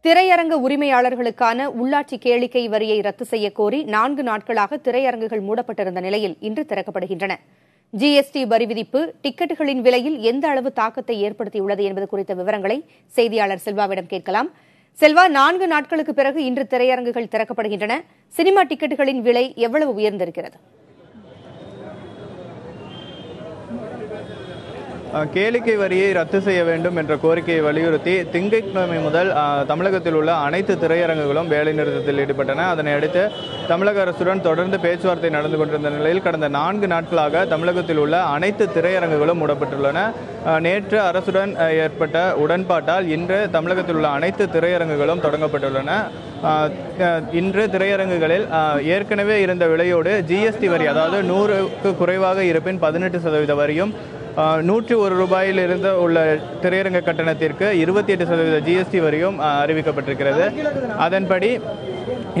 திரையரங்க உரிமையாளர்களுக்கான உள்ளாட்சி கேளிக்கை வரியை ரத்து செய்யக் கோரி 4 நாட்களாக திரையரங்குகள் மூடப்பட்டிருந்த நிலையில் இன்று திறக்கப்படுகின்றன. ஜிஎஸ்டி வரி விதிப்பு டிக்கெட்டுகளின் விலையில் எந்த அளவு தாக்கத்தை ஏற்படுத்தியுள்ளது என்பது குறித்த விவரங்களை செய்தியாளர் செல்வாவிடம் கேட்கலாம். செல்வா, 4 நாட்களுக்கு பிறகு இன்று திரையரங்குகள் திறக்கப்படுகின்றன. சினிமா டிக்கெட்டுகளின் விலை எவ்வளவு உயர்ந்திருக்கிறது? கேளிக்கை வரியை ரத்து செய்ய வேண்டும் என்ற கோரிக்கையை வலியுறுத்தி திங்கட்கிழமை முதல் தமிழகத்தில் உள்ள அனைத்து திரையரங்குகளும் வேலைநிறுத்தத்தில் ஈடுபட்டன. அதனை அடுத்து தமிழக அரசுடன் தொடர்ந்து பேச்சுவார்த்தை நடந்து கொண்டிருந்த நிலையில் கடந்த 4 நாட்களாக தமிழகத்தில் உள்ள அனைத்து திரையரங்குகளும் மூடப்பட்டுள்ளன. நேற்று அரசுடன் ஏற்பட்ட உடன்பாட்டால் இன்று தமிழகத்தில் உள்ள அனைத்து திரையரங்குகளும் தொடங்கப்பட்டுள்ளன. இன்று திரையரங்குகளில் ஏற்கனவே இருந்த விலையோடு ஜிஎஸ்டி வரி, அதாவது 100க்கு குறைவாக இருப்பின் 18% வரியும், 101 ரூபாயில் இருந்து உள்ள திரையரங்க கட்டணத்திற்கு 28% ஜிஎஸ்டி வரியும் அறிவிக்கப்பட்டிருக்கிறது. அதன்படி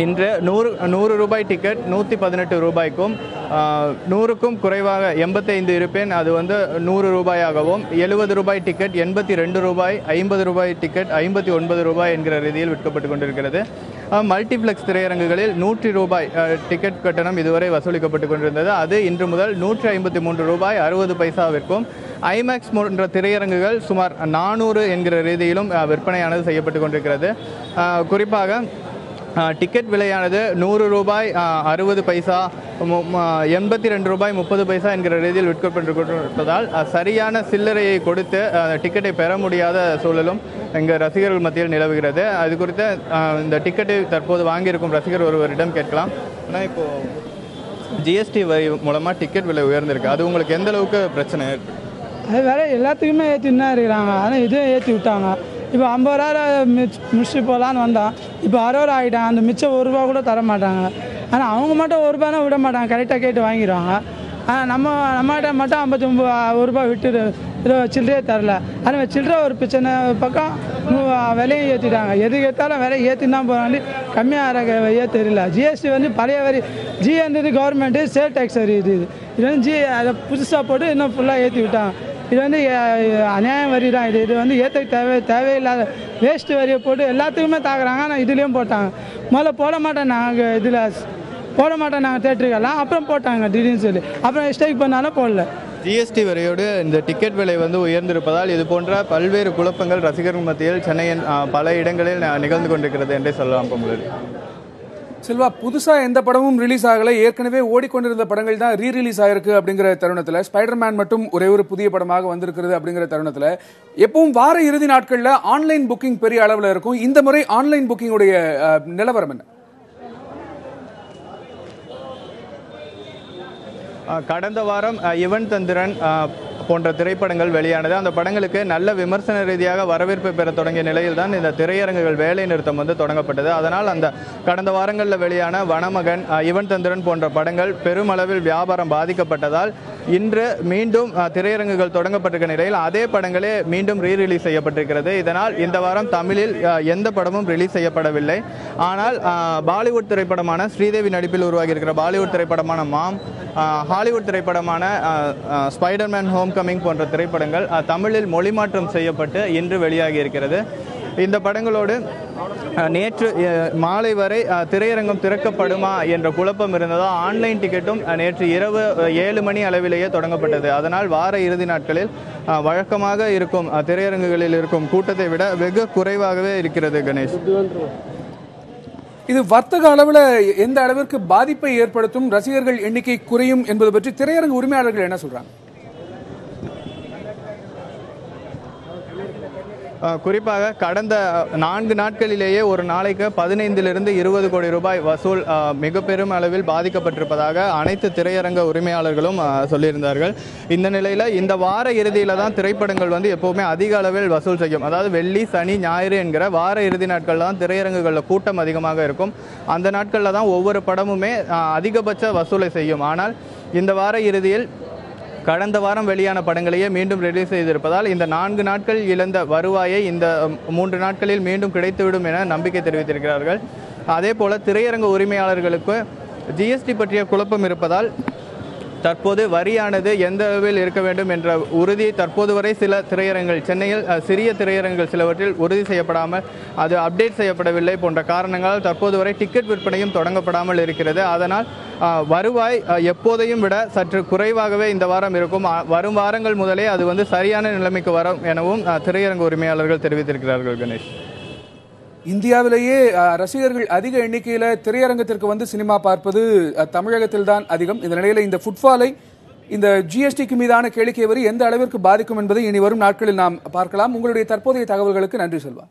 இன்று 100 ரூபாய் டிக்கெட் 118 ரூபாய்க்கும், 100க்கும் குறைவாக 85 இருப்பேன் அது 100 ரூபாயாகவும், 70 ரூபாய் டிக்கெட் 82 ரூபாய், 50 ரூபாய் டிக்கெட் 59 ரூபாய் என்கிற ரீதியில் விற்கப்பட்டு கொண்டிருக்கிறது. மல்டிப்ளெக்ஸ் திரையரங்குகளில் 100 ரூபாய் டிக்கெட் கட்டணம் இதுவரை வசூலிக்கப்பட்டு கொண்டிருந்தது. அது இன்று முதல் 153 ரூபாய் 60 பைசாவிற்கும், ஐமேக்ஸ் போன்ற திரையரங்குகள் சுமார் 400 என்கிற ரீதியிலும் விற்பனையானது செய்யப்பட்டு கொண்டிருக்கிறது. குறிப்பாக டிக்கெட் விலையானது 100 ரூபாய் 60 பைசா, 82 ரூபாய் 30 பைசா என்கிற ரீதியில் விற்கப்பட்டு கொண்டிருப்பதால் சரியான சில்லறையை கொடுத்து டிக்கெட்டை பெற முடியாத சூழலும் இங்கு ரசிகர்கள் மத்தியில் நிலவுகிறது. அது குறித்த இந்த டிக்கெட்டை தற்போது வாங்கியிருக்கும் ரசிகர் ஒருவரிடம் கேட்கலாம். ஆனால் இப்போது ஜிஎஸ்டி வரி மூலமாக டிக்கெட் விலை உயர்ந்திருக்கு, அது உங்களுக்கு எந்த அளவுக்கு பிரச்சனை? அது வேற எல்லாத்துக்குமே ஏற்றின்னு தான் இருக்கிறாங்க. ஆனால் இதுவும் ஏற்றி விட்டாங்க. இப்போ 50 ரூபா முடிச்சுட்டு போகலான்னு வந்தோம், இப்போ 60 ரூபா ஆகிட்டாங்க. அந்த மிச்சம் 1 ரூபா கூட தர மாட்டாங்க. ஆனால் அவங்க மட்டும் 1 ரூபானா விட மாட்டாங்க, கரெக்டாக கேட்டு வாங்கிடுவாங்க. ஆனால் நம்மகிட்ட மட்டும் 59 ரூபா விட்டு சில்லறையே தரல. ஆனால் சில்லறை ஒரு பிரச்சனை பக்கம் விலையும் ஏற்றிட்டாங்க. எதுக்கு ஏற்றாலும் விலை ஏற்றின்னு தான் போகிறாண்டி, கம்மியாக தெரியல. ஜிஎஸ்டி பழைய வரி, ஜிஎன்றது கவர்மெண்ட்டு சேல் டேக்ஸ் வரி. இது அதை புதுசாக போட்டு இன்னும் ஃபுல்லாக ஏற்றி விட்டாங்க. இது அநியாய வரி தான். இது ஏற்ற தேவையில்லாத வேஸ்ட்டு வரியை போட்டு எல்லாத்துக்குமே தாக்குறாங்க. ஆனால் இதுலேயும் போட்டாங்க. முதல்ல போட மாட்டேன் நாங்கள், இதில் போட மாட்டோம் நாங்கள் தேட்டருக்கெல்லாம், அப்புறம் போட்டாங்க திடீர்னு சொல்லி, அப்புறம் ஸ்ட்ரைக் பண்ணாலும் போடல. ஜிஎஸ்டி வரியோடு இந்த டிக்கெட் விலை உயர்ந்திருப்பதால் இது போன்ற பல்வேறு குழப்பங்கள் ரசிகர்கள் மத்தியில் சென்னையின் பல இடங்களில் நிகழ்ந்து கொண்டிருக்கிறது என்றே சொல்லலாம். பொங்கல் செல்வா, புதுசா எந்த படமும் ரிலீஸ் ஆகல, ஏற்கனவே ஓடிக்கொண்டிருந்த படங்கள் தான் ரீ ரிலீஸ் ஆயிருக்கு. அப்படிங்கிற தருணத்துல ஸ்பைடர்மேன் மட்டும் ஒரே ஒரு புதிய படமாக வந்திருக்கிறது. அப்படிங்கிற தருணத்துல எப்பவும் வார இறுதி நாட்கள்ல ஆன்லைன் புக்கிங் பெரிய அளவில் இருக்கும். இந்த முறை ஆன்லைன் புக்கிங் உடைய நிலவரம் என்ன? கடந்த வாரம் யுவன் தந்திரன் போன்ற திரைப்படங்கள் வெளியானது. அந்த படங்களுக்கு நல்ல விமர்சன ரீதியாக வரவேற்பை பெற தொடங்கிய நிலையில் தான் இந்த திரையரங்குகள் வேலை நிறுத்தம் தொடங்கப்பட்டது. அதனால் அந்த கடந்த வாரங்களில் வெளியான வனமகன், யுவன் தந்திரன் போன்ற படங்கள் பெருமளவில் வியாபாரம் பாதிக்கப்பட்டதால் இன்று மீண்டும் திரையரங்குகள் தொடங்கப்பட்டிருக்க நிலையில் அதே படங்களே மீண்டும் ரீ ரிலீஸ் செய்யப்பட்டிருக்கிறது. இதனால் இந்த வாரம் தமிழில் எந்த படமும் ரிலீஸ் செய்யப்படவில்லை. ஆனால் பாலிவுட் திரைப்படமான ஸ்ரீதேவி நடிப்பில் உருவாகி இருக்கிற பாலிவுட் திரைப்படமான மாம், ஹாலிவுட் திரைப்படமான ஸ்பைடர்மேன் ஹோம் கமிங் போன்ற திரைப்படங்கள் தமிழில் மொழிமாற்றம் செய்யப்பட்டு இன்று வெளியாகி இருக்கிறது. இந்த படங்களோடு நேற்று மாலை வரை திரையரங்கம் திறக்கப்படுமா என்ற குழப்பம் இருந்ததோ ஆன்லைன் டிக்கெட்டும் நேற்று இரவு 7 மணி அளவிலேயே தொடங்கப்பட்டது. அதனால் வார இறுதி நாட்களில் வழக்கமாக இருக்கும் திரையரங்குகளில் இருக்கும் கூட்டத்தை விட வெகு குறைவாகவே இருக்கிறது. கணேஷ், இது வர்த்தக அளவில் எந்த அளவிற்கு பாதிப்பை ஏற்படுத்தும், ரசிகர்கள் எண்ணிக்கை குறையும் என்பது பற்றி திரையரங்கு உரிமையாளர்கள் என்ன சொல்றாங்க? குறிப்பாக கடந்த 4 நாட்களிலேயே ஒரு நாளைக்கு 15 to 20 கோடி ரூபாய் வசூல் மிக பெரும் அளவில் பாதிக்கப்பட்டிருப்பதாக அனைத்து திரையரங்க உரிமையாளர்களும் சொல்லியிருந்தார்கள். இந்த நிலையில் இந்த வார இறுதியில் தான் திரைப்படங்கள் எப்போவுமே அதிக அளவில் வசூல் செய்யும். அதாவது வெள்ளி, சனி, ஞாயிறு என்கிற வார இறுதி நாட்களில் தான் திரையரங்குகளில் கூட்டம் அதிகமாக இருக்கும். அந்த நாட்களில் தான் ஒவ்வொரு படமுமே அதிகபட்ச வசூலை செய்யும். ஆனால் இந்த வார இறுதியில் கடந்த வாரம் வெளியான படங்களையே மீண்டும் ரிலீஸ் செய்திருப்பதால் இந்த 4 நாட்கள் இழந்த வருவாயை இந்த 3 நாட்களில் மீண்டும் கிடைத்துவிடும் என நம்பிக்கை தெரிவித்திருக்கிறார்கள். அதே போல திரையரங்க உரிமையாளர்களுக்கு ஜிஎஸ்டி பற்றிய குழப்பம் இருப்பதால் தற்போது வரியானது எந்த அளவில் இருக்க வேண்டும் என்ற உறுதி தற்போது வரை சில திரையரங்குகள் சென்னையில் சிறிய திரையரங்குகள் சிலவற்றில் உறுதி செய்யப்படாமல் அது அப்டேட் செய்யப்படவில்லை போன்ற காரணங்களால் தற்போது வரை டிக்கெட் விற்பனையும் தொடங்கப்படாமல் இருக்கிறது. அதனால் வருவாய் எப்போதையும் விட சற்று குறைவாகவே இந்த வாரம் இருக்கும். வரும் வாரங்கள் முதலே அது சரியான நிலைமைக்கு வரும் எனவும் திரையரங்கு உரிமையாளர்கள் தெரிவித்திருக்கிறார்கள். கணேஷ், இந்தியாவிலேயே ரசிகர்கள் அதிக எண்ணிக்கையில திரையரங்கத்திற்கு சினிமா பார்ப்பது தமிழகத்தில் தான் அதிகம். இந்த நிலையில இந்த ஃபுட்பாலை இந்த ஜிஎஸ்டிக்கு மீதான கேளிக்கை வரி எந்த அளவிற்கு பாதிக்கும் என்பதை இனி வரும் நாட்களில் நாம் பார்க்கலாம். உங்களுடைய தற்போதைய தகவல்களுக்கு நன்றி செல்வா.